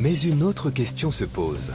Mais une autre question se pose.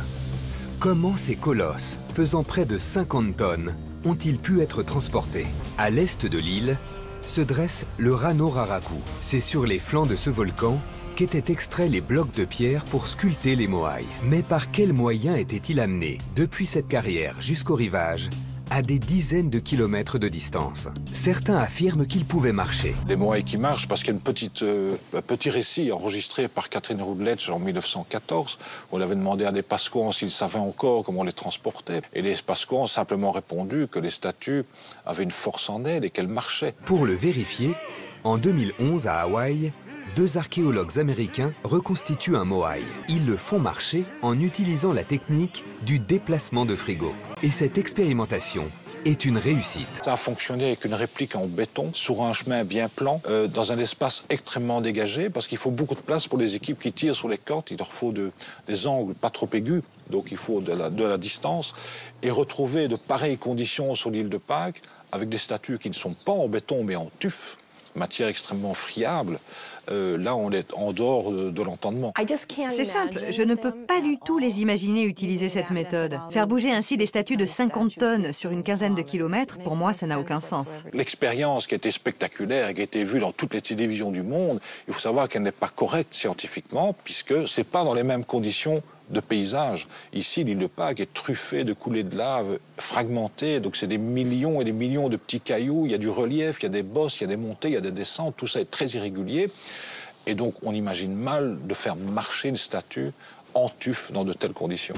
Comment ces colosses, pesant près de 50 tonnes, ont-ils pu être transportés? À l'est de l'île se dresse le Rano Raraku. C'est sur les flancs de ce volcan qu'étaient extraits les blocs de pierre pour sculpter les moaïs. Mais par quels moyens étaient-ils amenés, depuis cette carrière jusqu'au rivage, à des dizaines de kilomètres de distance? Certains affirment qu'ils pouvaient marcher. Les moaïs qui marchent parce qu'il y a un petit récit enregistré par Catherine Routledge en 1914. Où on avait demandé à des Pascouans s'ils savaient encore comment on les transportait. Et les Pascouans ont simplement répondu que les statues avaient une force en elles et qu'elles marchaient. Pour le vérifier, en 2011 à Hawaï, 2 archéologues américains reconstituent un moaï. Ils le font marcher en utilisant la technique du déplacement de frigo. Et cette expérimentation est une réussite. Ça a fonctionné avec une réplique en béton, sur un chemin bien plan, dans un espace extrêmement dégagé, parce qu'il faut beaucoup de place pour les équipes qui tirent sur les cordes. Il leur faut des angles pas trop aigus, donc il faut de la distance. Et retrouver de pareilles conditions sur l'île de Pâques, avec des statues qui ne sont pas en béton, mais en tuf, matière extrêmement friable, là on est en dehors de l'entendement. C'est simple, je ne peux pas du tout les imaginer utiliser cette méthode. Faire bouger ainsi des statues de 50 tonnes sur une quinzaine de kilomètres, pour moi, ça n'a aucun sens. L'expérience qui a été spectaculaire et qui a été vue dans toutes les télévisions du monde, il faut savoir qu'elle n'est pas correcte scientifiquement, puisque c'est pas dans les mêmes conditions de paysage. Ici, l'île de Pâques est truffée de coulées de lave fragmentées, donc c'est des millions et des millions de petits cailloux, il y a du relief, il y a des bosses, il y a des montées, il y a des descentes, tout ça est très irrégulier. Et donc on imagine mal de faire marcher une statue en tuf dans de telles conditions.